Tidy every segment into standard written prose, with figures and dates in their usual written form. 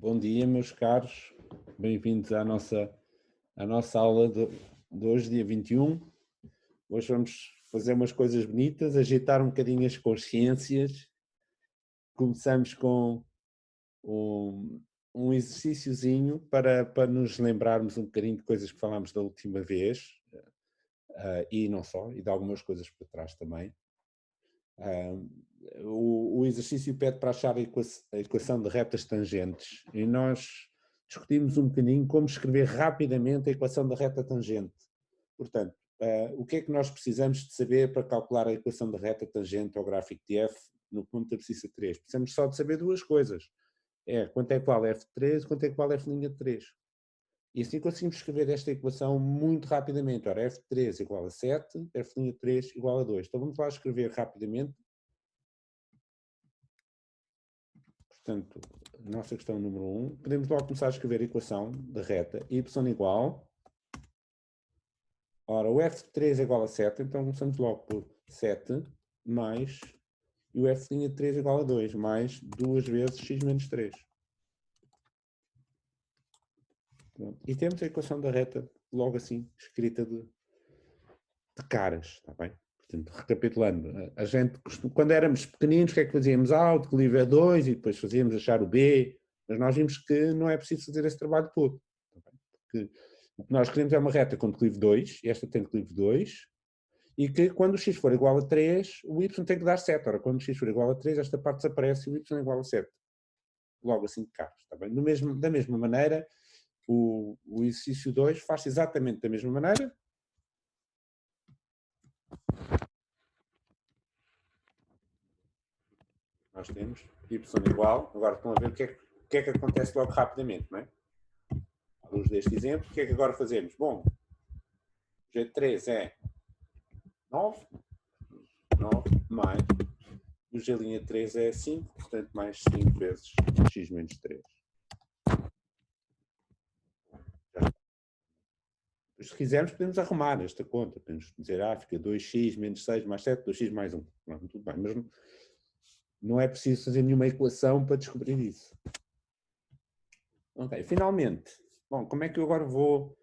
Bom dia, meus caros. Bem-vindos à nossa aula de hoje, dia 21. Hoje vamos fazer umas coisas bonitas, agitar um bocadinho as consciências. Começamos com um exercíciozinho para nos lembrarmos um bocadinho de coisas que falámos da última vez, e não só, e de algumas coisas para trás também. O exercício pede para achar a equação de retas tangentes e nós discutimos um bocadinho como escrever rapidamente a equação da reta tangente. Portanto, o que é que nós precisamos de saber para calcular a equação da reta tangente ao gráfico de f no ponto da abscissa 3? Precisamos só de saber duas coisas. Quanto é que vale f3 e quanto é que vale f'3. E assim conseguimos escrever esta equação muito rapidamente. Ora, f3 igual a 7, f'3 igual a 2. Então vamos lá escrever rapidamente. Portanto, nossa questão número 1, podemos logo começar a escrever a equação da reta y igual, ora, o f3 é igual a 7, então começamos logo por 7 mais, e o f'3 igual a 2, mais 2 vezes x menos 3. Pronto. E temos a equação da reta logo assim, escrita de caras, está bem? Portanto, recapitulando, a gente, quando éramos pequeninos, o que é que fazíamos? O declive é 2 e depois fazíamos achar o b, mas nós vimos que não é preciso fazer esse trabalho todo. Porque o que nós queremos é uma reta com declive 2, e esta tem declive 2, e que quando o x for igual a 3, o y tem que dar 7. Ora, quando o x for igual a 3, esta parte desaparece e o y é igual a 7. Logo assim de caras, está bem? Da mesma maneira, o exercício 2 faz exatamente da mesma maneira. Nós temos y igual, agora estão a ver o que é que acontece logo rapidamente, não é? À luz deste exemplo, o que é que agora fazemos? Bom, G3 é 9 mais, o G'3 é 5, portanto mais 5 vezes x menos 3. Se quisermos podemos arrumar esta conta, podemos dizer, fica 2x menos 6 mais 7, 2x mais 1. Não, tudo bem, mas não é preciso fazer nenhuma equação para descobrir isso. Ok, finalmente, bom, como é que eu agora vou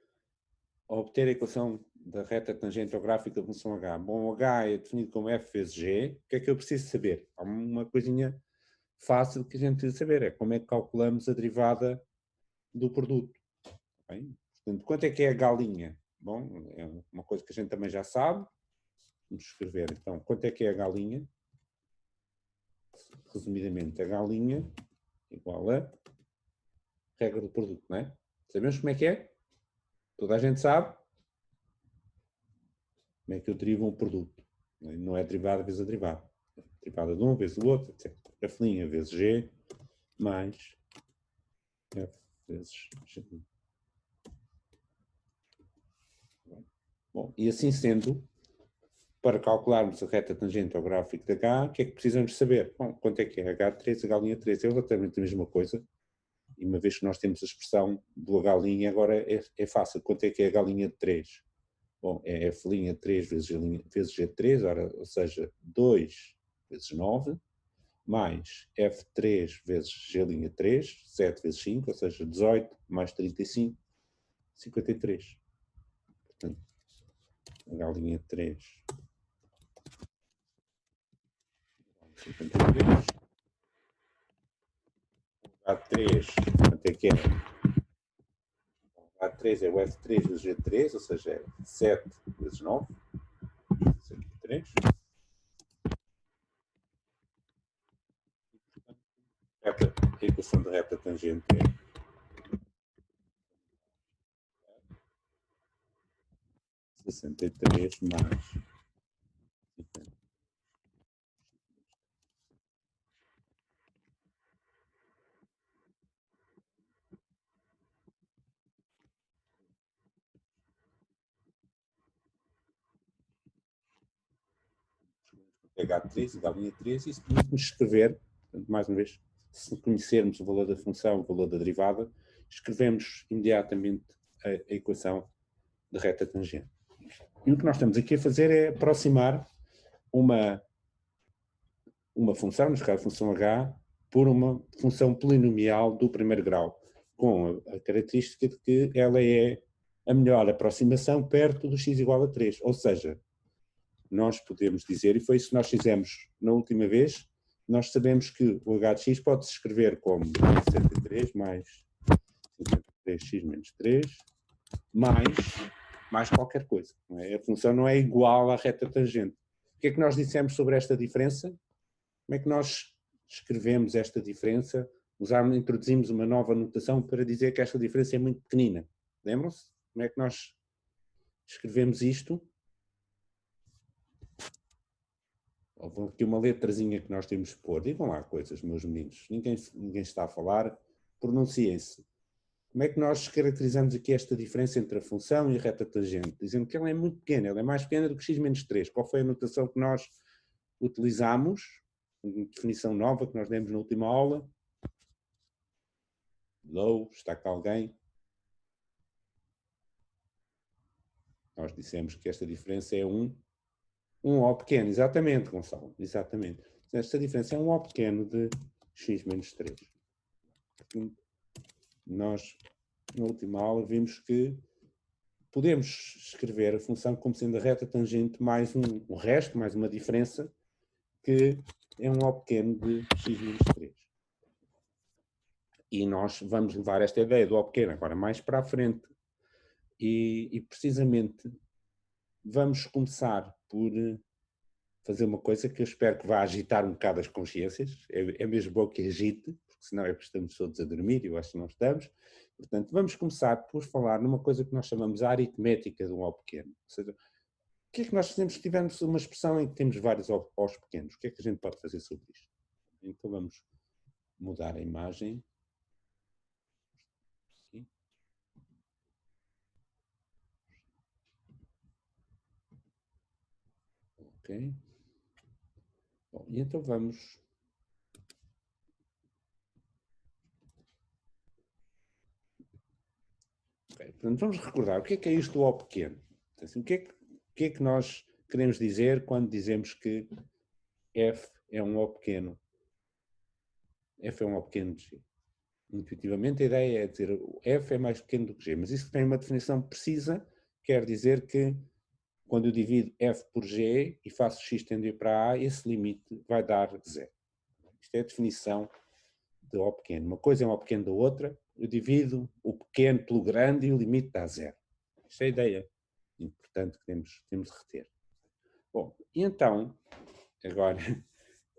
obter a equação da reta tangente ao gráfico da função h? Bom, o h é definido como f vezes g. O que é que eu preciso saber? Há uma coisinha fácil que a gente precisa saber, é como é que calculamos a derivada do produto. Bem? Portanto, quanto é que é a galinha? Bom, é uma coisa que a gente também já sabe. Vamos escrever, então, quanto é que é a galinha? Resumidamente, a galinha igual a regra do produto, não é? Sabemos como é que é? Toda a gente sabe como é que eu derivo um produto. Não é derivada vezes a derivada. Derivada de um vezes o outro, etc. F' vezes G mais F vezes G. Bom, e assim sendo, para calcularmos a reta tangente ao gráfico de H, o que é que precisamos saber? Bom, quanto é que é H3, H'3? É exatamente a mesma coisa. E uma vez que nós temos a expressão do H', agora é fácil. Quanto é que é H'3? Bom, é F'3 vezes G3, ou seja, 2 vezes 9, mais F3 vezes G'3, 7 vezes 5, ou seja, 18, mais 35, 53. Portanto, H'3, 53. H3, quanto é que é? H3 é o F3 vezes G3, ou seja, é 7 vezes 9, 53. A equação da reta tangente é 63 mais 50. H3, H'3, isso podemos escrever, portanto, mais uma vez, se conhecermos o valor da função, o valor da derivada, escrevemos imediatamente a equação de reta tangente. E o que nós estamos aqui a fazer é aproximar uma função, neste caso a função h, por uma função polinomial do primeiro grau, com a característica de que ela é a melhor aproximação perto do x igual a 3. Ou seja, nós podemos dizer, e foi isso que nós fizemos na última vez, nós sabemos que o h de x pode-se escrever como 63 mais 53x menos 3 mais qualquer coisa. Não é? A função não é igual à reta tangente. O que é que nós dissemos sobre esta diferença? Como é que nós escrevemos esta diferença? Introduzimos uma nova notação para dizer que esta diferença é muito pequenina. Lembram-se? Como é que nós escrevemos isto? Houve aqui uma letrazinha que nós temos que pôr. Digam lá coisas, meus meninos. Ninguém está a falar. Pronunciem-se. Como é que nós caracterizamos aqui esta diferença entre a função e a reta tangente? Dizendo que ela é muito pequena, ela é mais pequena do que x menos 3. Qual foi a notação que nós utilizamos? Uma definição nova que nós demos na última aula. Low, está cá alguém? Nós dissemos que esta diferença é um O pequeno, exatamente, Gonçalo, exatamente. Esta diferença é um O pequeno de x menos 3. Nós, na última aula, vimos que podemos escrever a função como sendo a reta tangente mais o resto, mais uma diferença, que é um O pequeno de x menos 3. E nós vamos levar esta ideia do O pequeno agora mais para a frente. E precisamente vamos começar por fazer uma coisa que eu espero que vá agitar um bocado as consciências. É mesmo bom que agite, porque senão é que estamos todos a dormir, e eu acho que não estamos. Portanto, vamos começar por falar numa coisa que nós chamamos a aritmética de um O pequeno. Ou seja, o que é que nós fazemos se tivermos uma expressão em que temos vários O's pequenos? O que é que a gente pode fazer sobre isto? Então vamos mudar a imagem. Aqui. Ok. Bom, e então vamos... Okay. Portanto, vamos recordar o que é isto do O pequeno. Assim, o que é que nós queremos dizer quando dizemos que f é um O pequeno? F é um O pequeno de G. Intuitivamente a ideia é dizer f é mais pequeno do que G, mas isso tem uma definição precisa, quer dizer que quando eu divido f por G e faço x tender para A, esse limite vai dar 0. Isto é a definição de O pequeno. Uma coisa é um O pequeno da outra, eu divido o pequeno pelo grande e o limite dá 0. Isto é a ideia importante que temos de reter. Bom, e então, agora,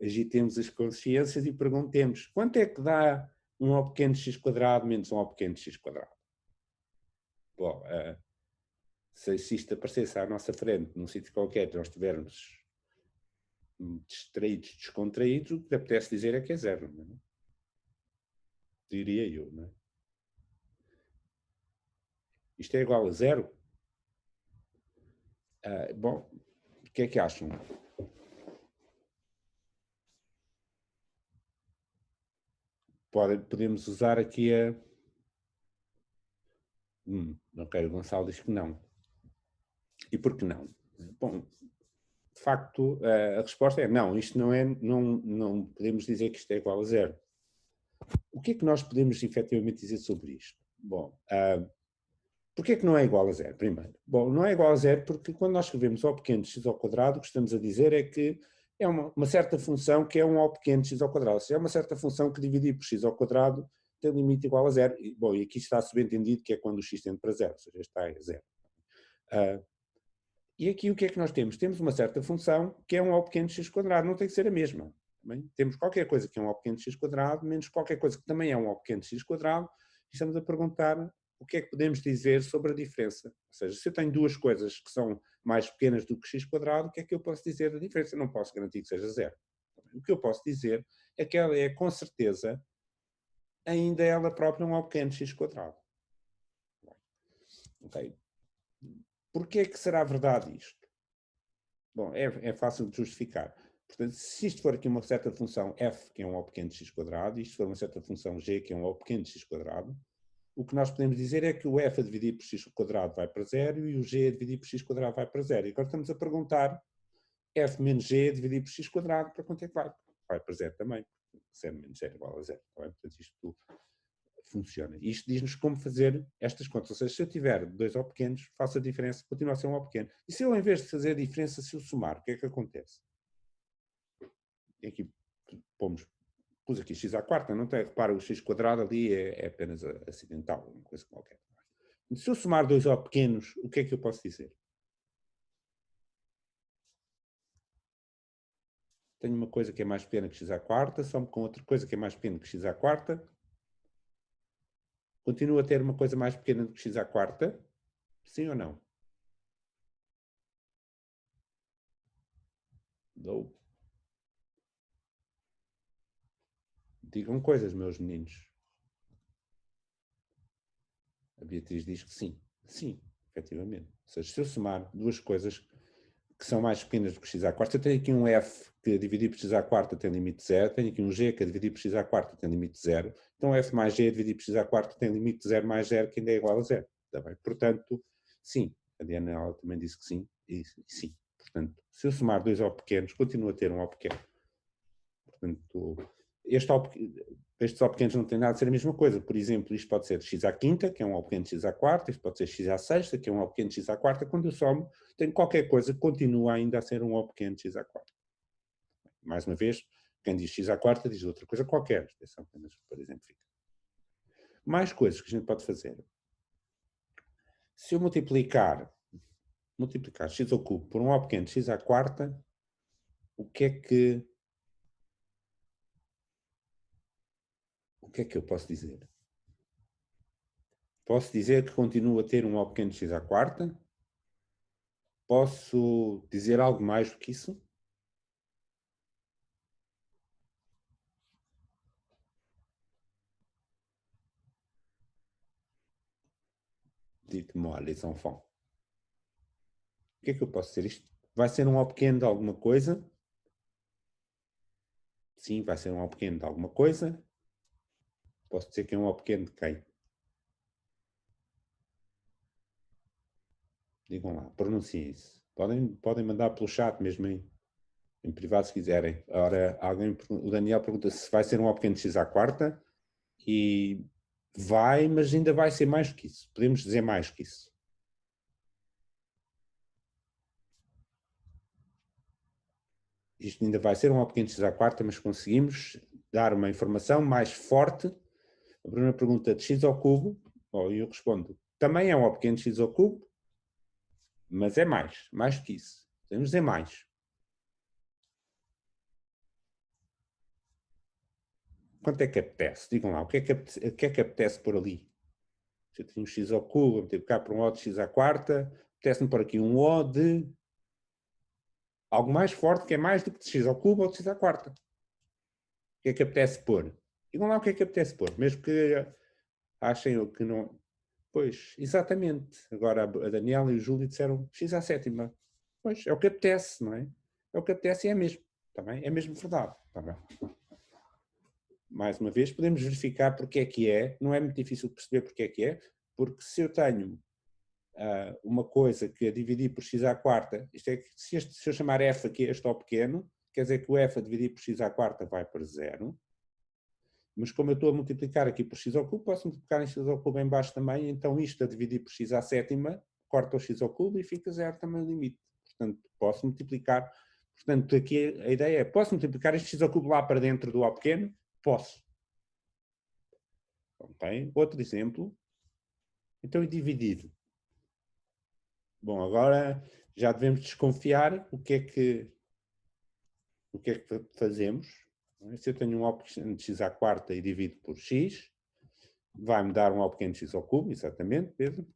agitemos as consciências e perguntemos, quanto é que dá um O pequeno de x quadrado menos um O pequeno de x quadrado? Bom, se isto aparecesse à nossa frente, num sítio qualquer, nós estivermos distraídos, descontraídos, o que apetece dizer é que é 0, não é? Diria eu, não é? Isto é igual a 0? Bom, o que é que acham? Podemos usar aqui a... ok, o Gonçalo diz que não. E por que não? Bom, de facto, a resposta é não, isto não é, não podemos dizer que isto é igual a 0. O que é que nós podemos efetivamente dizer sobre isto? Bom, porquê é que não é igual a 0? Primeiro, bom, não é igual a 0 porque quando nós escrevemos O pequeno de x ao quadrado, o que estamos a dizer é que é uma certa função que é um O pequeno de x ao quadrado. Ou seja, é uma certa função que dividir por x ao quadrado tem limite igual a 0. Bom, e aqui está subentendido que é quando o x tende para 0, ou seja, está a 0. E aqui o que é que nós temos? Temos uma certa função que é um O pequeno de x quadrado, não tem que ser a mesma. Bem, temos qualquer coisa que é um O pequeno de x quadrado, menos qualquer coisa que também é um O pequeno de x quadrado, e estamos a perguntar o que é que podemos dizer sobre a diferença. Ou seja, se eu tenho duas coisas que são mais pequenas do que x quadrado, o que é que eu posso dizer da diferença? Eu não posso garantir que seja 0. O que eu posso dizer é que ela é, com certeza, ainda ela própria um O pequeno de x quadrado. Ok? Porquê é que será verdade isto? Bom, é fácil de justificar. Portanto, se isto for aqui uma certa função f, que é um O pequeno de x quadrado, e isto for uma certa função g, que é um O pequeno de x quadrado, o que nós podemos dizer é que o f a dividir por x quadrado vai para 0 e o g a dividir por x quadrado vai para 0. E agora estamos a perguntar f menos g a dividir por x quadrado, para quanto é que vai? Vai para 0 também. 0 menos 0 igual a 0. Tá bem? Portanto, isto funciona. Isto diz-nos como fazer estas contas. Ou seja, se eu tiver 2 O pequenos, faço a diferença, continua a ser um O pequeno. E se eu, em vez de fazer a diferença, se eu somar, o que é que acontece? Aqui pus aqui x à quarta, não tem, repara, o x quadrado ali é apenas acidental, uma coisa qualquer. Se eu somar 2 O pequenos, o que é que eu posso dizer? Tenho uma coisa que é mais pequena que x à quarta, somo com outra coisa que é mais pequena que x à quarta. Continuo a ter uma coisa mais pequena do que x à quarta? Sim ou não? Não. Digam coisas, meus meninos. A Beatriz diz que sim. Sim, efetivamente. Ou seja, se eu somar duas coisas que são mais pequenas do que x à quarta, eu tenho aqui um f que a dividir por x à quarta tem limite zero, tenho aqui um g que a dividir por x à quarta tem limite zero, então f mais g a dividir por x à quarta tem limite zero mais zero, que ainda é igual a zero. Está bem? Portanto, sim. A Diana ela também disse que sim, e sim. Portanto, se eu somar dois O pequenos, continuo a ter um O pequeno. Portanto, estes O pequenos não têm nada a ser a mesma coisa. Por exemplo, isto pode ser x à quinta, que é um O pequeno de x à quarta, isto pode ser x à sexta, que é um O pequeno de x à quarta. Quando eu somo, tenho qualquer coisa que continua ainda a ser um O pequeno de x à quarta. Mais uma vez, quem diz x à quarta diz outra coisa qualquer. Atenção, apenas para exemplificar. Mais coisas que a gente pode fazer. Se eu multiplicar x ao cubo por um O pequeno de x à quarta, o que é que eu posso dizer? Posso dizer que continuo a ter um O pequeno de x à quarta? Posso dizer algo mais do que isso? Dites-moi, les enfants. O que é que eu posso dizer? Isto vai ser um O pequeno de alguma coisa? Sim, vai ser um O pequeno de alguma coisa. Posso dizer que é um O pequeno de quem? Digam lá, pronunciem isso. Podem mandar pelo chat mesmo em privado se quiserem. Ora, o Daniel pergunta se vai ser um O pequeno de x à quarta e vai, mas ainda vai ser mais que isso. Podemos dizer mais que isso. Isto ainda vai ser um O pequeno de x à quarta, mas conseguimos dar uma informação mais forte. A primeira pergunta de x ao cubo, e eu respondo, também é um O pequeno de x ao cubo, mas é mais que isso. Podemos dizer mais. Quanto é que apetece? Digam lá, o que é que apetece por ali? Se eu tenho um x ao cubo, vou multiplicar por um O de x à quarta, apetece-me por aqui um O de algo mais forte, que é mais do que de x ao cubo ou de x à quarta. O que é que apetece pôr? Digam lá o que é que apetece pôr, mesmo que achem que não... Pois, exatamente. Agora a Daniela e o Júlio disseram x à sétima. Pois, é o que apetece, não é? É o que apetece e é mesmo. Tá bem? É mesmo verdade. Tá bem? Mais uma vez, podemos verificar porque é que é. Não é muito difícil de perceber porque é que é. Porque se eu tenho uma coisa que a dividir por x à quarta, isto é que se eu chamar f aqui este O pequeno, quer dizer que o f a dividir por x à quarta vai para zero. Mas como eu estou a multiplicar aqui por x ao cubo, posso multiplicar em x ao cubo em baixo também, então isto a dividir por x à sétima, corta o x ao cubo e fica zero também o limite. Portanto, posso multiplicar. Portanto, aqui a ideia é, posso multiplicar este x ao cubo lá para dentro do O pequeno? Posso. Ok? Outro exemplo. Então, e dividir. Bom, agora já devemos desconfiar o que é que fazemos. Se eu tenho um O pequeno de x à quarta e divido por x, vai-me dar um O pequeno de x ao cubo, exatamente, Pedro.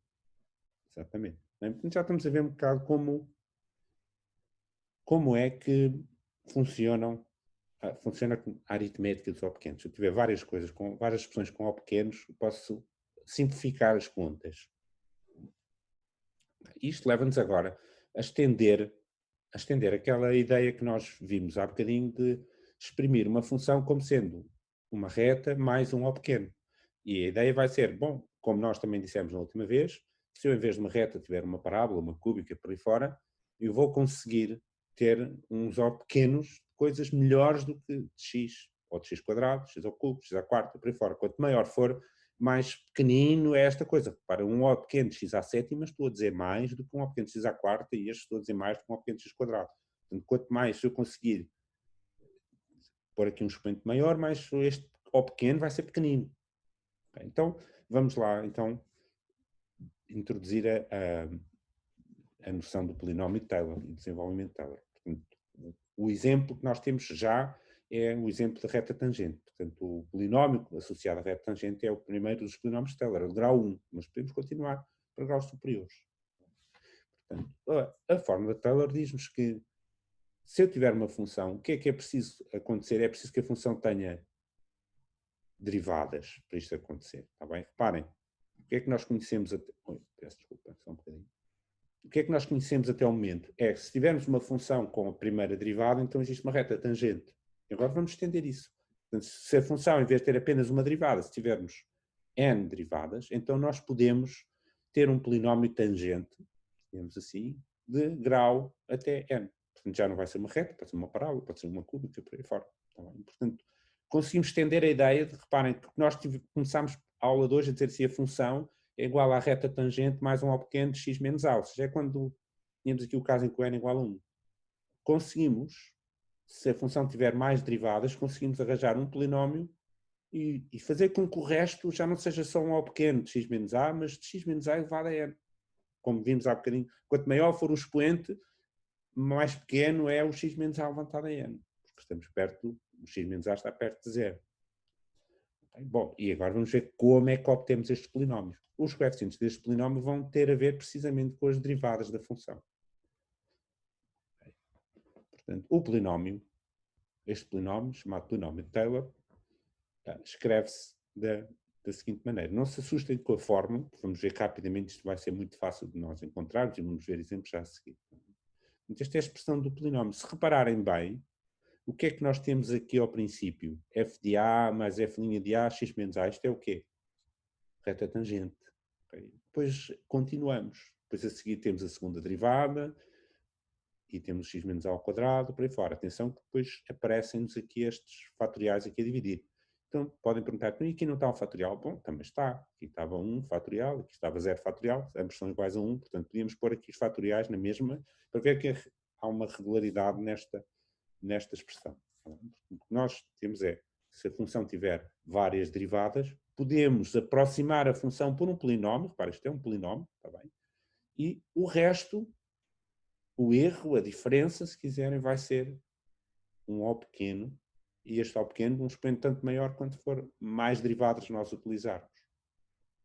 Exatamente. Portanto, já estamos a ver um bocado como é que funciona a aritmética dos O pequenos. Se eu tiver várias coisas, várias expressões com O pequenos, posso simplificar as contas. Isto leva-nos agora a estender aquela ideia que nós vimos há bocadinho de exprimir uma função como sendo uma reta mais um O pequeno. E a ideia vai ser, bom, como nós também dissemos na última vez, se eu em vez de uma reta tiver uma parábola, uma cúbica por aí fora, eu vou conseguir ter uns O pequenos, coisas melhores do que de x ou de x², x ao cubo, x à quarta, por aí fora. Quanto maior for, mais pequenino é esta coisa. Para um O pequeno de x à sétima, estou a dizer mais do que um O pequeno de x à quarta, e este estou a dizer mais do que um O pequeno de x². Portanto, quanto mais eu conseguir pôr aqui um expoente maior, mais este O pequeno vai ser pequenino. Okay? Então, vamos lá, então, introduzir a noção do polinómio de Taylor e desenvolvimento de Taylor. Portanto, o exemplo que nós temos já é o exemplo da reta tangente. Portanto, o polinómio associado à reta tangente é o primeiro dos polinómios de Taylor, o grau 1, mas podemos continuar para graus superiores. Portanto, a fórmula de Taylor diz-nos que se eu tiver uma função, o que é preciso acontecer? É preciso que a função tenha derivadas para isto acontecer. Está bem? Reparem, o que é que nós conhecemos até... peço desculpa, só um bocadinho. O que é que nós conhecemos até o momento? É que se tivermos uma função com a primeira derivada, então existe uma reta tangente. E agora vamos estender isso. Portanto, se a função, em vez de ter apenas uma derivada, se tivermos n derivadas, então nós podemos ter um polinómio tangente, digamos assim, de grau até n. Portanto, já não vai ser uma reta, pode ser uma parábola, pode ser uma cúbica, por aí fora. Portanto, conseguimos estender a ideia de, reparem, que nós começámos a aula de hoje a dizer se a função é igual à reta tangente mais um O pequeno de x menos a, ou seja, é quando tínhamos aqui o caso em que o n é igual a 1. Conseguimos, se a função tiver mais derivadas, conseguimos arranjar um polinómio e fazer com que o resto já não seja só um O pequeno de x menos a, mas de x menos a elevado a n. Como vimos há bocadinho, quanto maior for o expoente, mais pequeno é o x menos a levantado a n. Porque estamos perto, o x menos a está perto de zero. Bom, e agora vamos ver como é que obtemos estes polinómios. Os coeficientes deste polinómio vão ter a ver precisamente com as derivadas da função. Portanto, o polinómio, este polinómio, chamado polinómio de Taylor, escreve-se da seguinte maneira. Não se assustem com a fórmula, vamos ver rapidamente, isto vai ser muito fácil de nós encontrarmos e vamos ver exemplos já a seguir. Então, esta é a expressão do polinómio. Se repararem bem, o que é que nós temos aqui ao princípio? F de A mais F' de A, x menos A. Isto é o quê? Reta tangente. Okay? Depois continuamos. Depois a seguir temos a segunda derivada e temos x menos A ao quadrado, por aí fora. Atenção que depois aparecem-nos aqui estes fatoriais aqui a dividir. Então podem perguntar, e aqui não está um fatorial? Bom, também está. Aqui estava 1 fatorial, aqui estava 0 fatorial, ambos são iguais a 1, portanto podíamos pôr aqui os fatoriais na mesma, para ver que há uma regularidade nesta expressão. O que nós temos é, se a função tiver várias derivadas, podemos aproximar a função por um polinómio, repara, isto é um polinómio, está bem? E o resto, o erro, a diferença, se quiserem, vai ser um O pequeno, e este O pequeno um expoente tanto maior quanto for mais derivadas nós utilizarmos.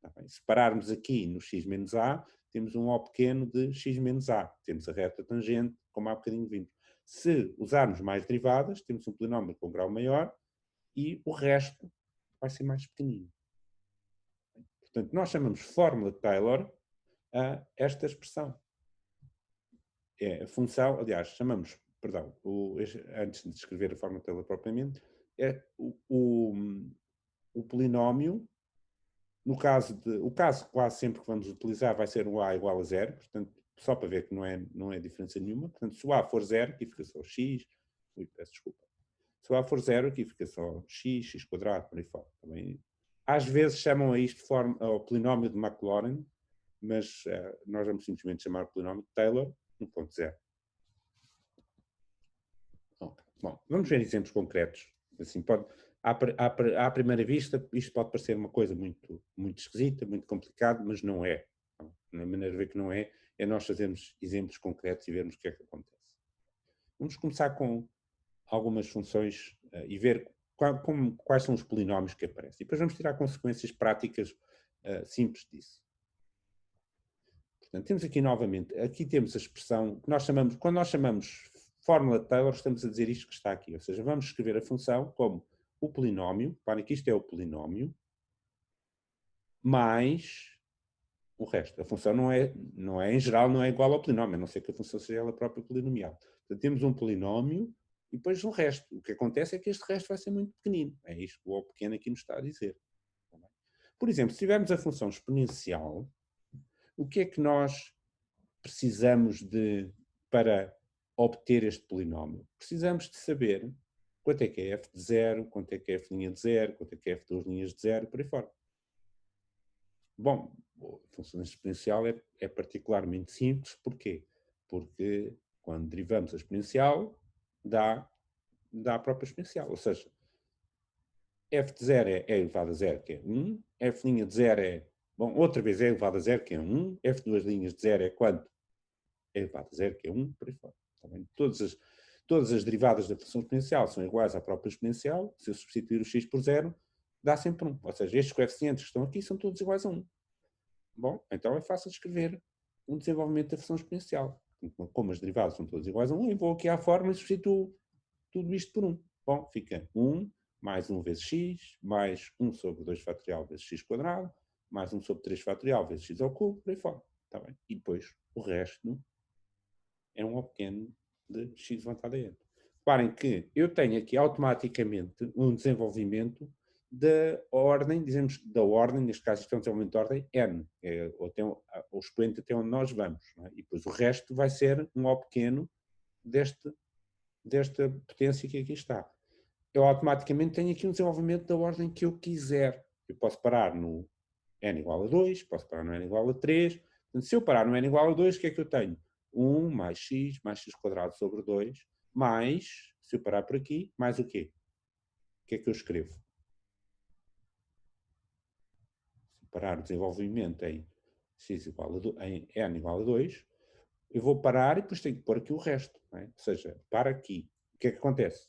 Tá bem? Se pararmos aqui no x menos a, temos um O pequeno de x menos a. Temos a reta tangente, como há bocadinho vimos. Se usarmos mais derivadas, temos um polinómio com grau maior e o resto vai ser mais pequenino. Portanto, nós chamamos fórmula de Taylor a esta expressão. É a função, aliás, chamamos, perdão, antes de descrever a fórmula de Taylor propriamente, é o polinómio. No caso o caso quase sempre que vamos utilizar vai ser um A igual a 0, portanto, só para ver que não é diferença nenhuma. Portanto, se o A for 0, aqui fica só x, peço desculpa. Se o A for 0, aqui fica só x² por aí fora. Também, às vezes chamam a isto o polinómio de Maclaurin, mas nós vamos simplesmente chamar o polinómio de Taylor 1.0. Bom, vamos ver exemplos concretos. Assim, à primeira vista, isto pode parecer uma coisa muito, muito esquisita, muito complicada, mas não é. Na maneira de ver que não é, é nós fazermos exemplos concretos e vermos o que é que acontece. Vamos começar com algumas funções e ver quais são os polinómios que aparecem. E depois vamos tirar consequências práticas simples disso. Portanto, temos aqui novamente, aqui temos a expressão que nós chamamos, quando nós chamamos fórmula de Taylor, estamos a dizer isto que está aqui. Ou seja, vamos escrever a função como o polinómio, reparem que isto é o polinómio, mais o resto. A função não é em geral, não é igual ao polinómio, a não ser que a função seja ela própria polinomial. Portanto, temos um polinómio e depois um resto. O que acontece é que este resto vai ser muito pequenino. É isto que o O pequeno aqui nos está a dizer. Por exemplo, se tivermos a função exponencial, o que é que nós precisamos para obter este polinómio? Precisamos de saber quanto é que é f de 0, quanto é que é f' de 0, quanto é que é f duas linhas de 0, por aí fora. Bom, a função exponencial é particularmente simples, porquê? Porque quando derivamos a exponencial, dá a própria exponencial, ou seja, f de 0 é elevado a 0, que é 1, f' de 0 é, bom, outra vez é elevado a 0, que é 1, f duas linhas de 0 é quanto? É elevado a 0, que é 1, por aí fora. Também todas as derivadas da função exponencial são iguais à própria exponencial. Se eu substituir o x por 0, dá sempre 1. Ou seja, estes coeficientes que estão aqui são todos iguais a 1. Bom, então é fácil de escrever um desenvolvimento da função exponencial. Como as derivadas são todas iguais a 1, eu vou aqui à fórmula e substituo tudo isto por 1. Bom, fica 1 mais 1 vezes x, mais 1 sobre 2 fatorial vezes x quadrado, mais 1 sobre 3 fatorial vezes x ao cubo, por aí fora. Tá bem? E depois o resto é um O pequeno de x elevado a n. Reparem que eu tenho aqui automaticamente um desenvolvimento da ordem, dizemos da ordem, neste caso isto é um desenvolvimento de ordem n, o expoente até onde nós vamos, é? E depois o resto vai ser um O pequeno desta potência que aqui está. Eu automaticamente tenho aqui um desenvolvimento da ordem que eu quiser. Eu posso parar no n igual a 2, posso parar no n igual a 3. Portanto, se eu parar no n igual a 2, o que é que eu tenho? 1 mais x quadrado sobre 2, mais, se eu parar por aqui, mais o quê? O que é que eu escrevo? Se parar o desenvolvimento em em n igual a 2, eu vou parar e depois tenho que pôr aqui o resto. Não é? Ou seja, para aqui. O que é que acontece?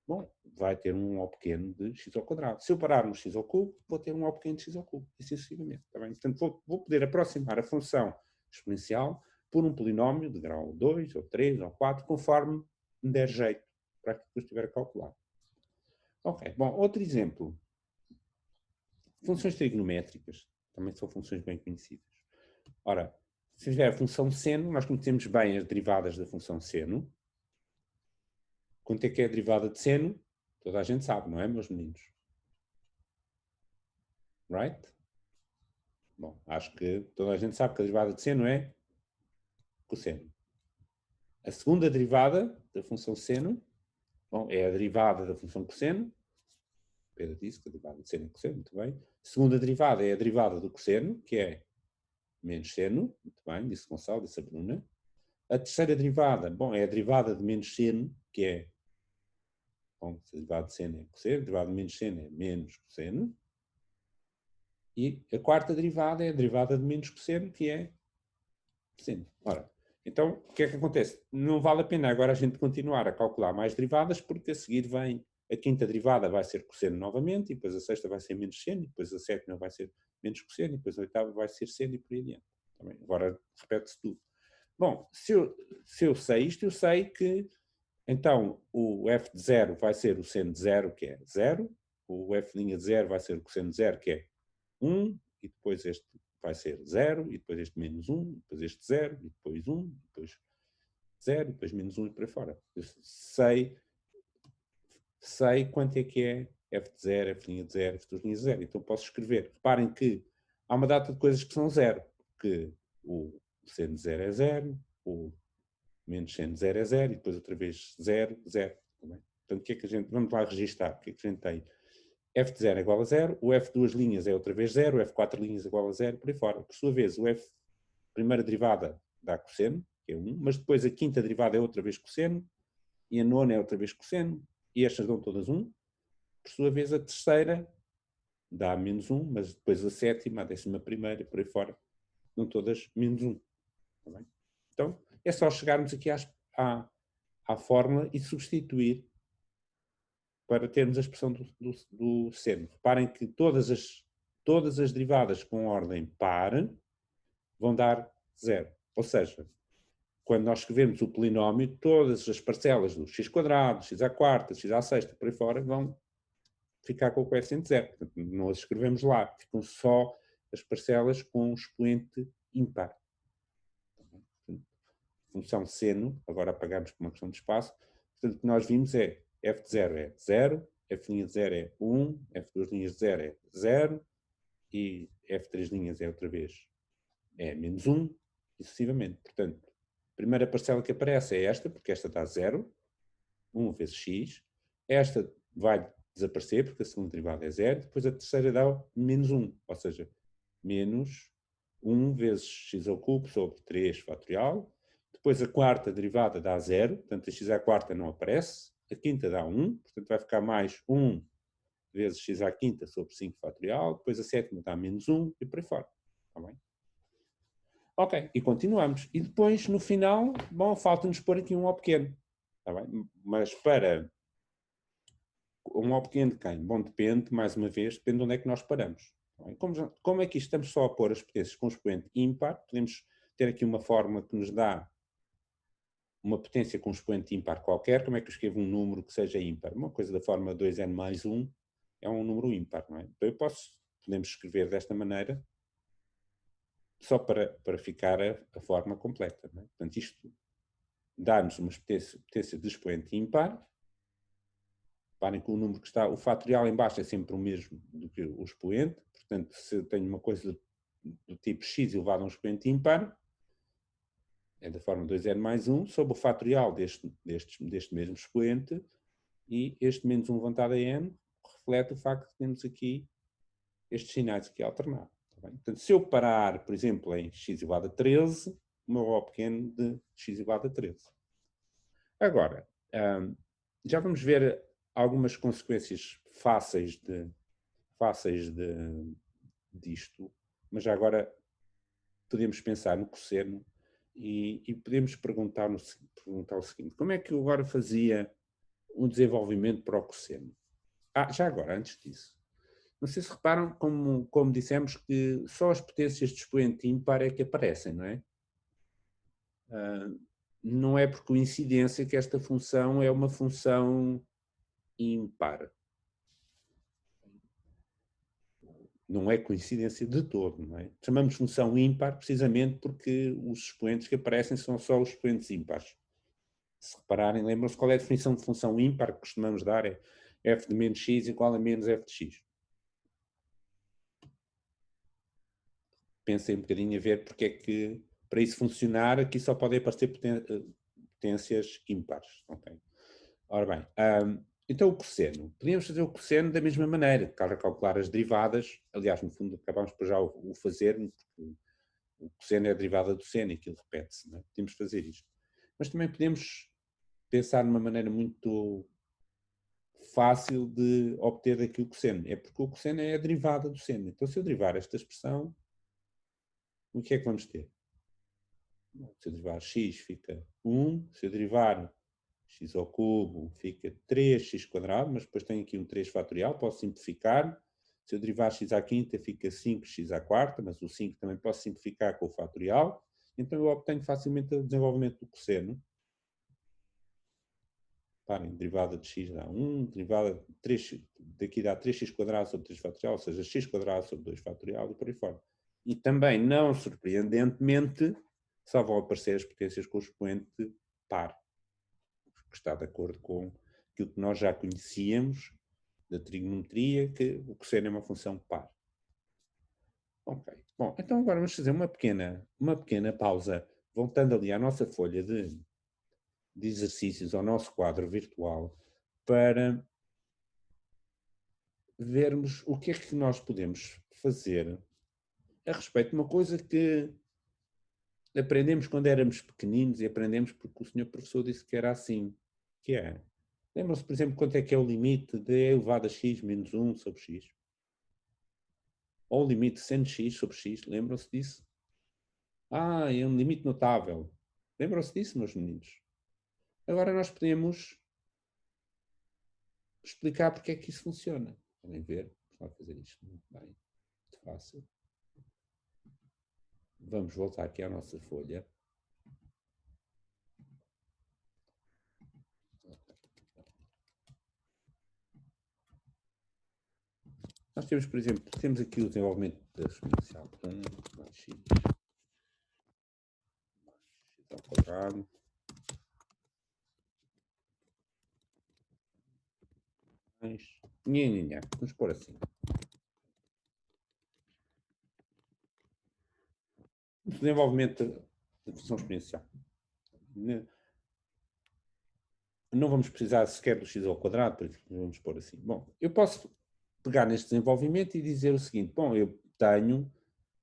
Bom, vai ter um O pequeno de x ao quadrado. Se eu parar no x ao cubo, vou ter um O pequeno de x ao cubo, e sucessivamente. Tá bem? Portanto, vou poder aproximar a função exponencial por um polinómio de grau 2, ou 3, ou 4, conforme me der jeito, para que depois estiver a calcular. Ok, bom, outro exemplo. Funções trigonométricas. Também são funções bem conhecidas. Ora, se tiver a função seno, nós conhecemos bem as derivadas da função seno. Quanto é que é a derivada de seno? Toda a gente sabe, não é, meus meninos? Right? Bom, acho que toda a gente sabe que a derivada de seno é cosseno. A segunda derivada da função seno, bom, é a derivada da função cosseno. Pedro disse que a derivada de seno é cosseno, muito bem. A segunda derivada é a derivada do cosseno, que é menos seno, muito bem, disse Gonçalo, disse a Bruna. A terceira derivada, bom, é a derivada de menos seno, que é, bom, a derivada de seno é cosseno, a derivada de menos seno é menos cosseno. E a quarta derivada é a derivada de menos cosseno, que é seno. Ora, então, o que é que acontece? Não vale a pena agora a gente continuar a calcular mais derivadas, porque a seguir vem a quinta derivada vai ser cosseno novamente, e depois a sexta vai ser menos seno, e depois a sétima vai ser menos cosseno, e depois a oitava vai ser seno e por aí adiante. Também, agora repete-se tudo. Bom, se eu sei isto, eu sei que então o f de 0 vai ser o seno de 0, que é 0, o f' de 0 vai ser o cosseno de 0, que é 1, e depois este vai ser 0, e depois este menos 1, depois este 0, e depois 1, depois 0, depois menos 1 e por aí fora. Eu sei quanto é que é f de 0, f' de 0, f de 0. Então posso escrever. Reparem que há uma data de coisas que são 0, porque o seno de 0 é 0, o menos seno de 0 é 0, e depois outra vez 0, 0. Também. Portanto, o que é que a gente, vamos lá registar, o que é que a gente tem? F de 0 é igual a 0, o F duas linhas é outra vez 0, o F 4 linhas é igual a 0, por aí fora. Por sua vez, o F primeira derivada dá cosseno, que é 1, mas depois a quinta derivada é outra vez cosseno, e a nona é outra vez cosseno, e estas dão todas 1. Por sua vez, a terceira dá menos 1, mas depois a sétima, a 11ª, por aí fora, dão todas menos 1. Tá bem? Então, é só chegarmos aqui à fórmula e substituir para termos a expressão do seno. Reparem que todas as derivadas com ordem par vão dar 0. Ou seja, quando nós escrevemos o polinómio, todas as parcelas do x quadrado, x à quarta, x à sexta, por aí fora, vão ficar com o coeficiente 0. Portanto, não as escrevemos lá. Ficam só as parcelas com um expoente ímpar. Função seno, agora apagamos por uma questão de espaço. Portanto, o que nós vimos é f de 0 é 0, f' de 0 é 1, f duas linhas de 0 é 0, e f três linhas é outra vez é menos 1, e sucessivamente. Portanto, a primeira parcela que aparece é esta, porque esta dá 0, 1 vezes x. esta vai desaparecer, porque a segunda derivada é 0, depois a terceira dá menos 1, ou seja, menos 1 vezes x ao cubo sobre 3 fatorial. Depois a quarta derivada dá 0, portanto a x à quarta não aparece. A quinta dá 1, portanto vai ficar mais 1 vezes x à quinta sobre 5 fatorial. Depois a sétima dá menos 1 e por aí fora. Está bem? Ok, e continuamos. E depois, no final, bom, falta-nos pôr aqui um O pequeno. Está bem? Mas para um O pequeno de quem? Bom, depende, mais uma vez, depende de onde é que nós paramos. Como é que estamos só a pôr as potências com expoente ímpar, podemos ter aqui uma fórmula que nos dá uma potência com expoente ímpar qualquer. Como é que eu escrevo um número que seja ímpar? Uma coisa da forma 2n mais 1 é um número ímpar, não é? Então podemos escrever desta maneira, só para ficar a forma completa, não é? Portanto, isto dá-nos uma potência de expoente ímpar. Reparem que o número que está, o fatorial em baixo é sempre o mesmo do que o expoente. Portanto, se eu tenho uma coisa do tipo x elevado a um expoente ímpar, é da forma 2n mais 1, sobre o fatorial deste mesmo expoente, e este menos 1 levantado a n reflete o facto de termos aqui estes sinais aqui alternados. Tá bem? Portanto, se eu parar, por exemplo, em x elevado a 13, o meu O pequeno de x elevado a 13. Agora, já vamos ver algumas consequências fáceis disto, mas já agora podemos pensar no cosseno e podemos perguntar o seguinte: como é que eu agora fazia um desenvolvimento para o cosseno? Já agora, antes disso, não sei se reparam, como dissemos, que só as potências de expoente ímpar é que aparecem, não é? Não é por coincidência que esta função é uma função ímpar. Não é coincidência de todo, não é? Chamamos função ímpar precisamente porque os expoentes que aparecem são só os expoentes ímpares. Se repararem, lembram-se qual é a definição de função ímpar que costumamos dar? É f de menos x igual a menos f de x. Pensem um bocadinho a ver porque é que, para isso funcionar, aqui só podem aparecer potências ímpares. Okay? Ora bem, então o cosseno. Podíamos fazer o cosseno da mesma maneira, calcular as derivadas. Aliás, no fundo, acabámos por já o fazer, porque o cosseno é a derivada do seno e aquilo repete-se. É? Podemos fazer isto. Mas também podemos pensar numa maneira muito fácil de obter aqui o cosseno. É porque o cosseno é a derivada do seno. Então, se eu derivar esta expressão, o que é que vamos ter? Se eu derivar x, fica 1. Se eu derivar x ao cubo, fica 3x quadrado, mas depois tenho aqui um 3 fatorial, posso simplificar. Se eu derivar x à quinta, fica 5x à quarta, mas o 5 também posso simplificar com o fatorial. Então eu obtenho facilmente o desenvolvimento do cosseno. Reparem, derivada de x dá 1, derivada de 3x, daqui dá 3x quadrado sobre 3 fatorial, ou seja, x quadrado sobre 2 fatorial e por aí fora. E também, não surpreendentemente, só vão aparecer as potências com o expoente par, que está de acordo com aquilo que nós já conhecíamos da trigonometria, que o cosseno é uma função par. Ok. Bom, então agora vamos fazer uma pequena pausa, voltando ali à nossa folha de exercícios, ao nosso quadro virtual, para vermos o que é que nós podemos fazer a respeito de uma coisa que aprendemos quando éramos pequeninos e aprendemos porque o senhor professor disse que era assim, que é, lembram-se, por exemplo, quanto é que é o limite de e elevado a x menos 1 sobre x? Ou o limite de seno x sobre x, lembram-se disso? É um limite notável. Lembram-se disso, meus meninos? Agora nós podemos explicar porque é que isso funciona. Podem ver, vamos fazer isto muito bem, muito fácil. Vamos voltar aqui à nossa folha. Nós temos, por exemplo, temos aqui o desenvolvimento da exponencial 1 mais x ao quadrado mais nha. Vamos pôr assim. O desenvolvimento da função exponencial. não vamos precisar sequer do x ao quadrado, porque vamos pôr assim. Bom, eu posso pegar neste desenvolvimento e dizer o seguinte, bom,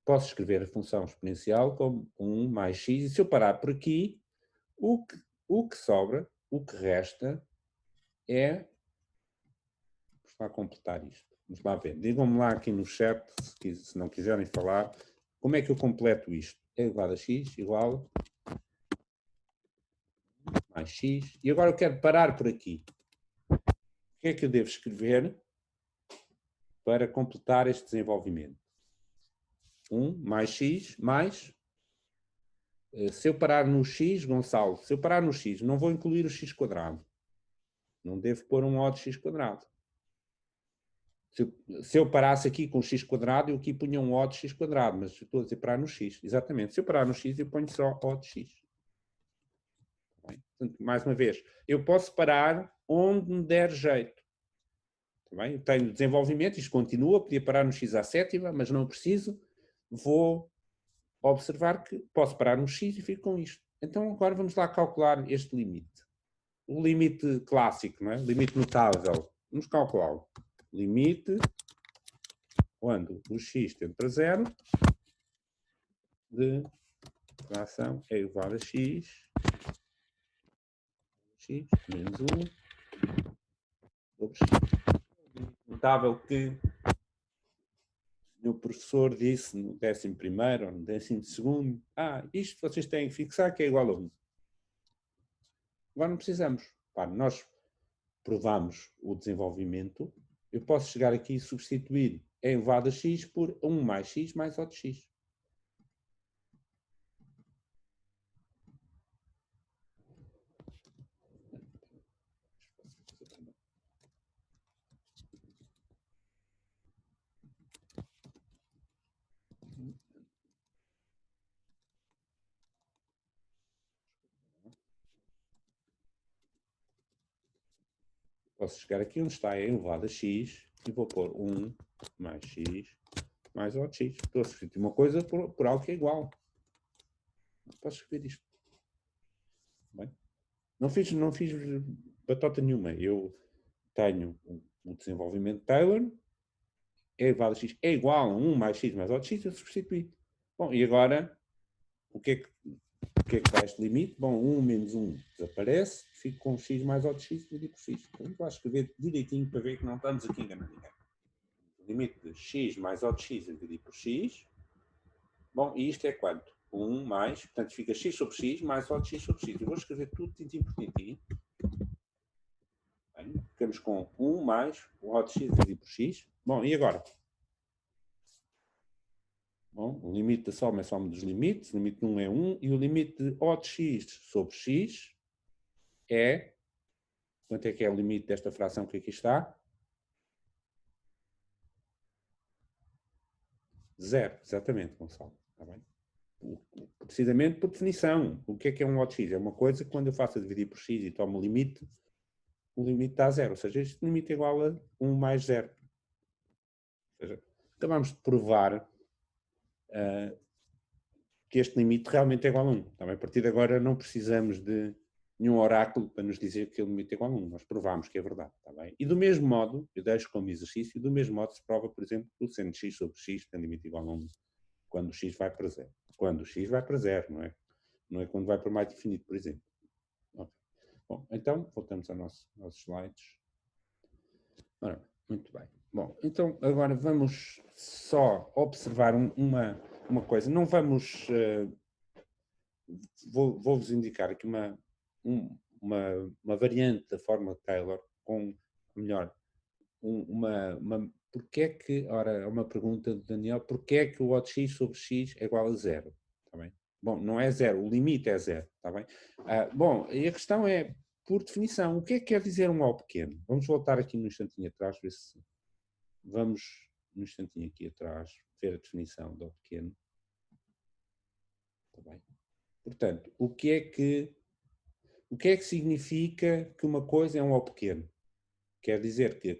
posso escrever a função exponencial como 1 mais x, e se eu parar por aqui, o que sobra, o que resta, é... Vamos lá completar isto. Vamos lá ver. Digam-me lá aqui no chat, se não quiserem falar, como é que eu completo isto? É igual a x, igual mais x. E agora eu quero parar por aqui. O que é que eu devo escrever para completar este desenvolvimento? 1 mais x mais... Se eu parar no x, Gonçalo, se eu parar no x, não vou incluir o x quadrado. Não devo pôr um O de x quadrado. Se eu parasse aqui com x quadrado, eu aqui punha um O de x quadrado, mas estou a dizer parar no x. Exatamente. Se eu parar no x, eu ponho só O de x. Portanto, mais uma vez, eu posso parar onde me der jeito. Bem? Eu tenho desenvolvimento, isto continua, podia parar no x à sétima, mas não preciso. Vou observar que posso parar no x e fico com isto. Então agora vamos lá calcular este limite. O limite clássico, não é? Limite notável. Vamos calculá-lo. Limite quando o x tende para zero de fração é igual a x menos 1 sobre x. Notável que o professor disse no 11º ou no 12º, isto vocês têm que fixar que é igual a 1. Agora não precisamos. Nós provamos o desenvolvimento, eu posso chegar aqui e substituir e elevado a x por 1 mais x mais O de x. Posso chegar aqui onde está elevado a x e vou pôr 1 mais x mais O de x. Estou a substituir uma coisa por algo que é igual. Posso escrever isto. Bem, não fiz batota nenhuma. Eu tenho o desenvolvimento de Taylor, é elevado a x é igual a 1 mais x mais O de x, eu substituí. Bom, e agora, o que é que dá este limite? Bom, 1 menos 1 desaparece, fico com x mais O de x dividido por x. Então, vou escrever direitinho para ver que não estamos aqui enganando ninguém. O limite de x mais O de x dividido por x. Bom, e isto é quanto? 1 mais, portanto fica x sobre x mais O de x sobre x. Eu vou escrever tudo tintim por tintim. Bem, ficamos com 1 mais o O de x dividido por x. Bom, e agora? Bom, o limite da soma é a soma dos limites, o limite de 1 é 1, e o limite de O de x sobre x é... Quanto é que é o limite desta fração que aqui está? 0, exatamente, Gonçalo. Está bem? Precisamente por definição. O que é um O de x? É uma coisa que quando eu faço a dividir por x e tomo o limite dá 0. Ou seja, este limite é igual a 1 mais 0. Ou seja, acabamos de provar que este limite realmente é igual a 1. Também, a partir de agora não precisamos de nenhum oráculo para nos dizer que o limite é igual a 1. Nós provamos que é verdade. Está bem? E do mesmo modo, eu deixo como exercício, do mesmo modo se prova, por exemplo, que o seno de x sobre x tem limite igual a 1 quando o x vai para 0. Quando o x vai para 0, não é? Não é quando vai para mais infinito, por exemplo. Okay. Bom, então, voltamos aos nossos slides. Ora, muito bem. Bom, então agora vamos só observar uma coisa. Não vamos... vou-vos indicar aqui uma variante da fórmula de Taylor com, melhor, porque é que, ora, é uma pergunta do Daniel, porque é que o O de x sobre x é igual a 0? Está bem? Bom, não é 0, o limite é 0, está bem? Bom, e a questão é, por definição, o que é que quer dizer um O pequeno? Vamos voltar aqui no instantinho atrás, ver se... Vamos, no instantinho aqui atrás, ver a definição do O pequeno. Está bem? Portanto, o que é que significa que uma coisa é um O pequeno? Quer dizer que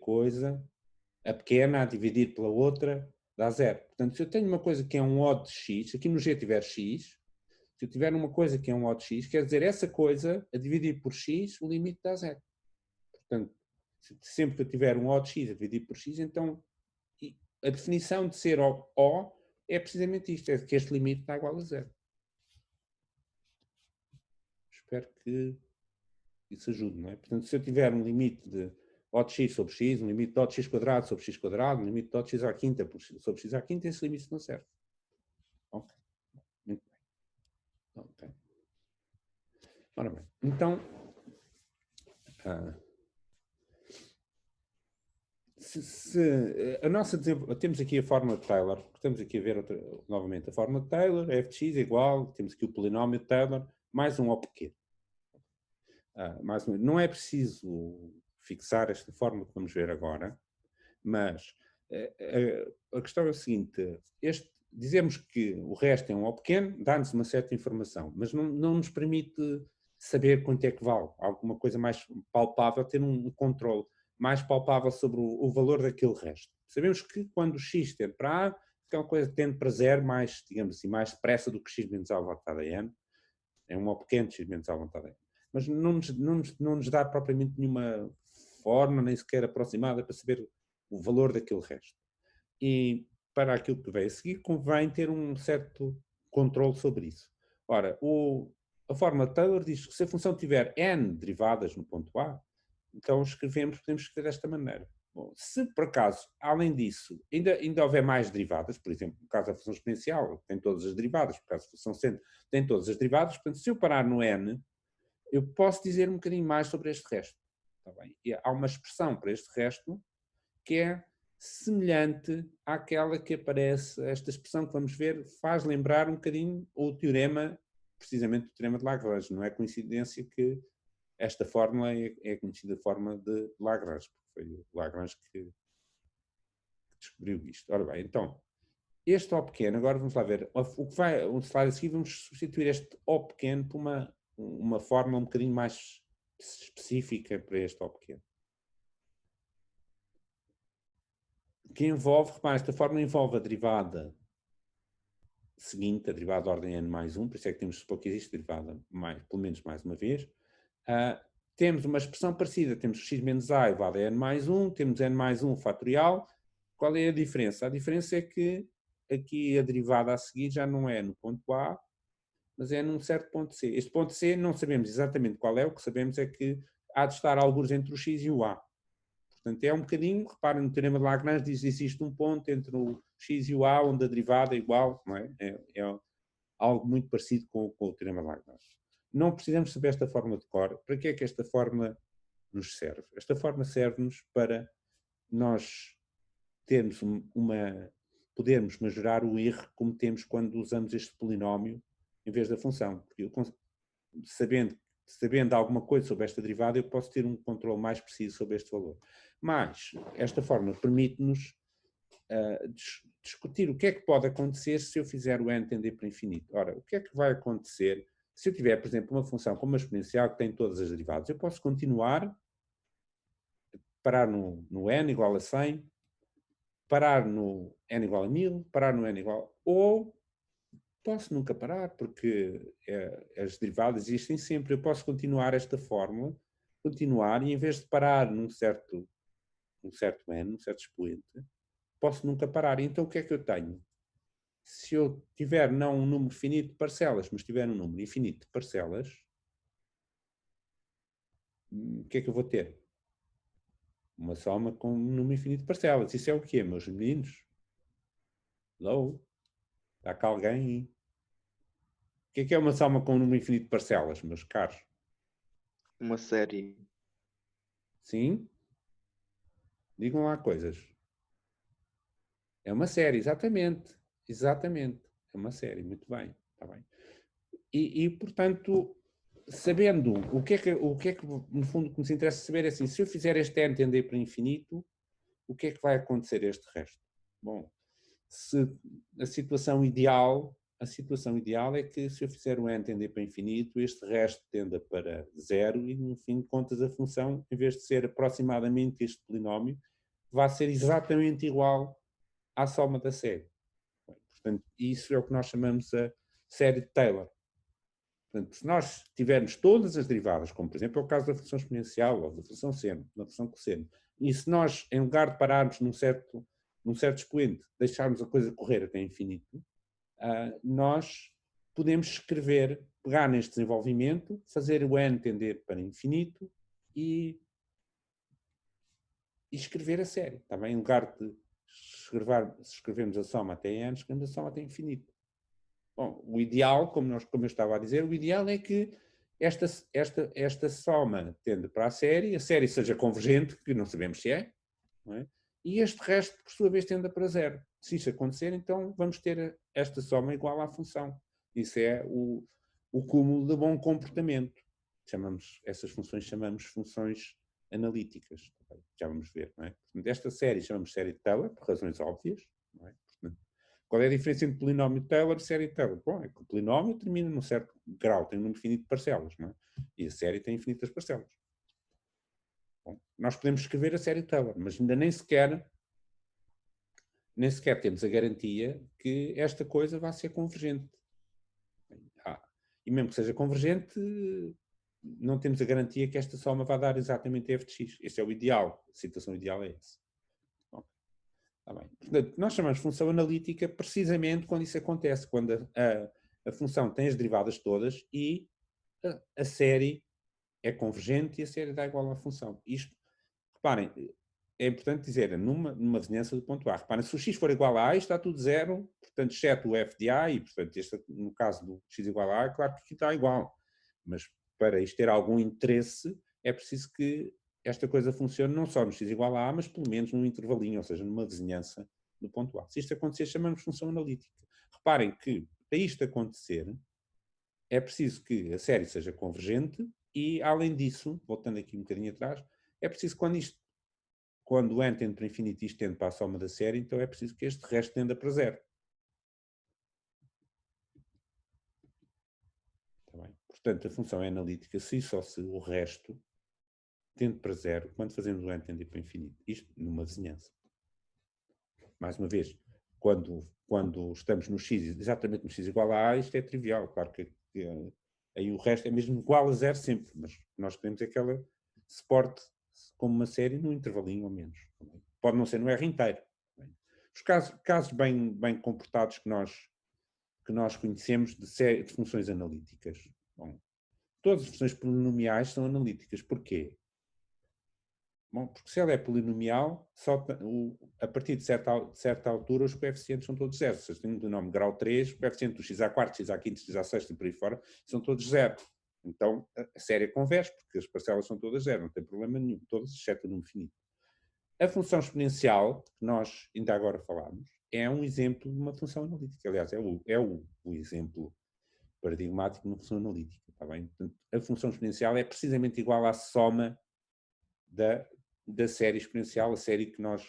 a pequena a dividir pela outra, dá 0. Portanto, se eu tenho uma coisa que é um O de x, aqui no G tiver x, Se eu tiver uma coisa que é um odd x, quer dizer, essa coisa, a dividir por x, o limite dá 0. Portanto, sempre que eu tiver um odd x a dividir por x, então a definição de ser O é precisamente isto, é que este limite está igual a 0. Espero que isso ajude, não é? Portanto, se eu tiver um limite de odd x sobre x, um limite de odd x quadrado sobre x quadrado, um limite de odd x à quinta sobre x à quinta, esse limite não serve. Ok. Muito bem. Ok. Ora bem, então, temos aqui a fórmula de Taylor, estamos aqui a ver novamente a fórmula de Taylor, f de x é igual, temos aqui o polinómio de Taylor, mais um O pequeno. Não é preciso fixar esta fórmula que vamos ver agora, mas a questão é a seguinte, dizemos que o resto é um O pequeno, dá-nos uma certa informação, mas não nos permite saber quanto é que vale, alguma coisa mais palpável, ter um controle mais palpável sobre o valor daquele resto. Sabemos que quando o x tende para A, aquela coisa tende para 0, mais, digamos assim, mais depressa do que x menos a elevado a n, é um O pequeno, x menos a elevado a n. Mas não nos dá propriamente nenhuma forma, nem sequer aproximada, para saber o valor daquele resto. E para aquilo que vem a seguir, convém ter um certo controle sobre isso. Ora, a fórmula de Taylor diz que se a função tiver n derivadas no ponto A, então podemos escrever desta maneira. Bom, se por acaso, além disso, ainda houver mais derivadas, por exemplo, no caso da função exponencial, tem todas as derivadas, por caso da função centro, tem todas as derivadas, portanto, se eu parar no n, eu posso dizer um bocadinho mais sobre este resto. Está bem? E há uma expressão para este resto que é semelhante àquela que aparece, esta expressão que vamos ver, faz lembrar um bocadinho o teorema, precisamente o teorema de Lagrange. Não é coincidência que esta fórmula é a conhecida forma de Lagrange, porque foi o Lagrange que descobriu isto. Ora bem, então, este O pequeno, agora vamos lá ver, o slide a seguir, vamos substituir este O pequeno por uma fórmula um bocadinho mais específica para este O pequeno. Que envolve, repare, esta fórmula envolve a derivada seguinte, a derivada de ordem n mais 1, por isso é que temos de supor que existe derivada pelo menos mais uma vez. Temos uma expressão parecida, temos x menos a elevado a n mais 1, temos n mais 1 fatorial. Qual é a diferença? A diferença é que aqui a derivada a seguir já não é no ponto A, mas é num certo ponto C. Este ponto C não sabemos exatamente qual é, o que sabemos é que há de estar algures entre o x e o A. Portanto, é um bocadinho, reparem, no teorema de Lagrange diz que existe um ponto entre o x e o A, onde a derivada é igual, não é? É algo muito parecido com o teorema de Lagrange. Não precisamos saber esta fórmula de cor. Para que é que esta fórmula nos serve? Esta fórmula serve-nos para nós termos podermos majorar o erro que cometemos quando usamos este polinómio em vez da função. Porque sabendo alguma coisa sobre esta derivada, eu posso ter um controle mais preciso sobre este valor. Mas esta fórmula permite-nos discutir o que é que pode acontecer se eu fizer o n tender para infinito. Ora, o que é que vai acontecer se eu tiver, por exemplo, uma função como a exponencial que tem todas as derivadas? Eu posso continuar, parar no n igual a 100, parar no n igual a 1000, parar no n igual... Ou posso nunca parar, porque as derivadas existem sempre. Eu posso continuar esta fórmula, e em vez de parar num certo n, num certo expoente, posso nunca parar. Então o que é que eu tenho? Se eu tiver não um número finito de parcelas, mas tiver um número infinito de parcelas, o que é que eu vou ter? Uma soma com um número infinito de parcelas. Isso é o quê, meus meninos? Hello? Está cá alguém aí? O que é uma soma com um número infinito de parcelas, meus caros? Uma série. Sim? Digam lá coisas. É uma série, exatamente. Exatamente. É uma série, muito bem. Está bem. Portanto, sabendo o que é que, no fundo, o que nos interessa saber é assim, se eu fizer este n tender para infinito, o que é que vai acontecer a este resto? Bom, a situação ideal é que se eu fizer o n tender para infinito, este resto tenda para 0 e, no fim de contas, a função, em vez de ser aproximadamente este polinómio, vai ser exatamente igual à soma da série. Portanto, isso é o que nós chamamos a série de Taylor. Portanto, se nós tivermos todas as derivadas, como por exemplo é o caso da função exponencial ou da função seno, da função cosseno, e se nós, em lugar de pararmos num certo expoente, deixarmos a coisa correr até infinito, nós podemos escrever, pegar neste desenvolvimento, fazer o n tender para infinito e escrever a série. Também, em lugar de escrevermos a soma até n, escrevemos a soma até infinito. Bom, o ideal, como eu estava a dizer, o ideal é que esta soma tende para a série seja convergente, que não sabemos se é, não é? E este resto, por sua vez, tenda para zero. Se isso acontecer, então vamos ter esta soma igual à função. Isso é o cúmulo de bom comportamento. Essas funções chamamos funções analíticas. Já vamos ver, não é? Portanto, esta série chamamos série de Taylor, por razões óbvias, não é? Portanto, qual é a diferença entre polinómio de Taylor e série de Taylor? Bom, é que o polinómio termina num certo grau, tem um número infinito de parcelas, não é? E a série tem infinitas parcelas. Bom, nós podemos escrever a série de Taylor, mas ainda nem sequer temos a garantia que esta coisa vai ser convergente. E mesmo que seja convergente, não temos a garantia que esta soma vai dar exatamente f de x. Este é o ideal. A situação ideal é essa. Tá bem. Portanto, nós chamamos de função analítica precisamente quando isso acontece, quando a função tem as derivadas todas e a série é convergente e a série dá igual à função. Isto, reparem, é importante dizer, numa vizinhança do ponto A. Reparem, se o x for igual a isto está tudo zero, portanto, exceto o f de a, e, portanto, no caso do x igual a, é claro que aqui está igual. Mas, para isto ter algum interesse, é preciso que esta coisa funcione não só no x igual a, mas pelo menos num intervalinho, ou seja, numa vizinhança do ponto A. Se isto acontecer, chamamos de função analítica. Reparem que, para isto acontecer, é preciso que a série seja convergente e, além disso, voltando aqui um bocadinho atrás, é preciso quando o n tende para infinito e isto tende para a soma da série, então é preciso que este resto tenda para zero. Tá bem? Portanto, a função é analítica se só se o resto tende para zero quando fazemos o n tender para infinito. Isto numa vizinhança. Mais uma vez, quando estamos no x, exatamente no x igual a isto é trivial. Claro que aí o resto é mesmo igual a zero sempre, mas nós queremos aquela suporte como uma série num intervalinho ou menos. Pode não ser no R inteiro. Os casos bem comportados que nós conhecemos de funções analíticas. Bom, todas as funções polinomiais são analíticas. Porquê? Bom, porque se ela é polinomial, a partir de certa altura os coeficientes são todos zero. Se tem um polinómio grau 3, o coeficiente do x à quarta, x à quinta, x à sexta e por aí fora são todos zero. Então a série converge, porque as parcelas são todas zero, não tem problema nenhum, todas exceto o número finito. A função exponencial, que nós ainda agora falámos, é um exemplo de uma função analítica. Aliás, é o exemplo paradigmático de uma função analítica. Está bem? Portanto, a função exponencial é precisamente igual à soma da série exponencial, a série que nós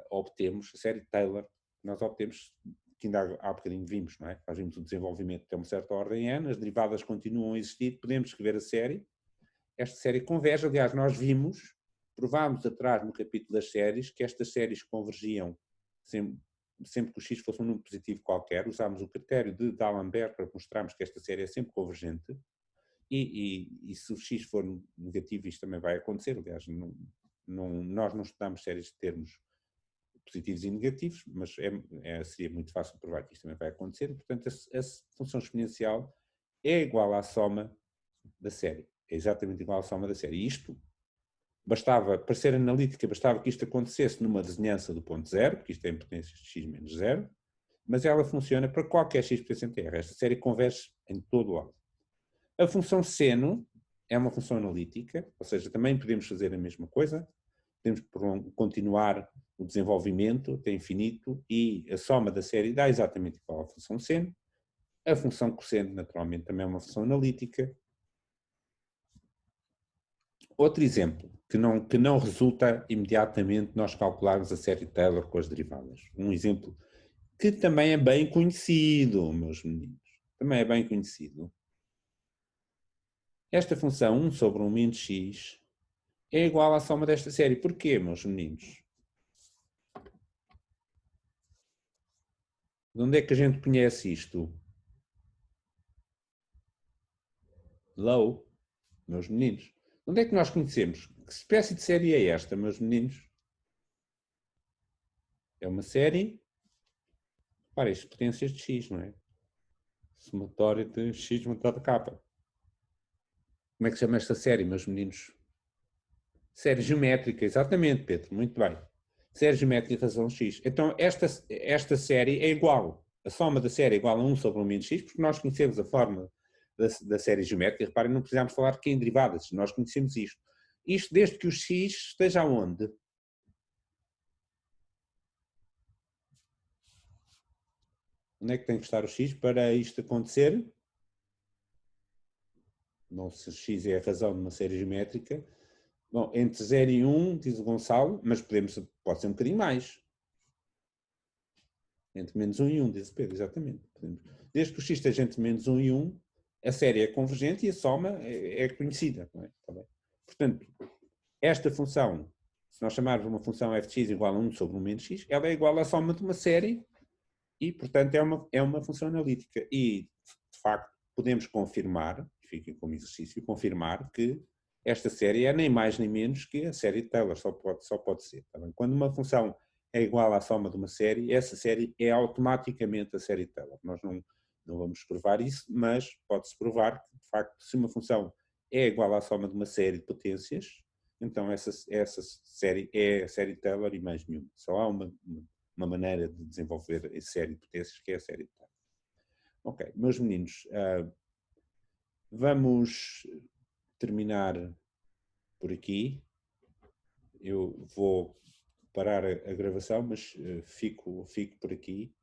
obtemos, a série Taylor, que nós obtemos, que ainda há bocadinho vimos, não é? Nós vimos o desenvolvimento tem uma certa ordem n, as derivadas continuam a existir, podemos escrever a série, esta série converge, aliás, nós provámos atrás no capítulo das séries, que estas séries convergiam sempre que o x fosse um número positivo qualquer, usámos o critério de D'Alembert para mostrarmos que esta série é sempre convergente, e se o x for negativo, isto também vai acontecer. Aliás, nós não estudamos séries de termos positivos e negativos, mas seria muito fácil provar que isto também vai acontecer. Portanto, a função exponencial é igual à soma da série. É exatamente igual à soma da série. E isto, para ser analítica, bastava que isto acontecesse numa vizinhança do ponto zero, porque isto é em potências de x menos zero, mas ela funciona para qualquer x potência em R. Esta série converge em todo o lado. A função seno é uma função analítica, ou seja, também podemos fazer a mesma coisa, podemos continuar o desenvolvimento até infinito e a soma da série dá exatamente igual à função seno. A função cosseno, naturalmente, também é uma função analítica. Outro exemplo, que não resulta imediatamente nós calcularmos a série Taylor com as derivadas. Um exemplo que também é bem conhecido, meus meninos. Também é bem conhecido. Esta função 1 sobre 1 menos x é igual à soma desta série. Porquê, meus meninos? De onde é que a gente conhece isto? Low, meus meninos. Onde é que nós conhecemos? Que espécie de série é esta, meus meninos? É uma série, para isto, potências de x, não é? Somatória de x montado a k. Como é que se chama esta série, meus meninos? Série geométrica, exatamente, Pedro, muito bem. Série geométrica razão x. Então, esta série é igual. A soma da série é igual a 1 sobre 1 menos x, porque nós conhecemos a forma da série geométrica. Reparem, não precisamos falar que é em derivadas, nós conhecemos isto. Isto desde que o x esteja onde? Onde é que tem que estar o x para isto acontecer? Não se x é a razão de uma série geométrica. Bom, entre 0 e 1, diz o Gonçalo, mas pode ser um bocadinho mais. Entre menos 1 e 1, diz o Pedro, exatamente. Desde que o x esteja entre menos 1 e 1, a série é convergente e a soma é conhecida. Não é? Tá bem? Portanto, esta função, se nós chamarmos uma função f de x igual a 1 sobre 1 menos x, ela é igual à soma de uma série e, portanto, é uma função analítica. E, de facto, podemos confirmar, fiquem como exercício, confirmar que esta série é nem mais nem menos que a série de Taylor, só pode ser. Tá bem? Quando uma função é igual à soma de uma série, essa série é automaticamente a série de Taylor. Nós não vamos provar isso, mas pode-se provar que, de facto, se uma função é igual à soma de uma série de potências, então essa série é a série de Taylor e mais nenhuma. Só há uma maneira de desenvolver a série de potências, que é a série de Taylor. Ok, meus meninos, vamos terminar por aqui. Eu vou parar a gravação, mas fico por aqui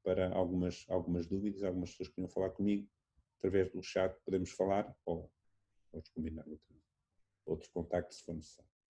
para algumas dúvidas, algumas pessoas que queriam falar comigo. Através do chat podemos falar ou combinar outro contacto se for necessário.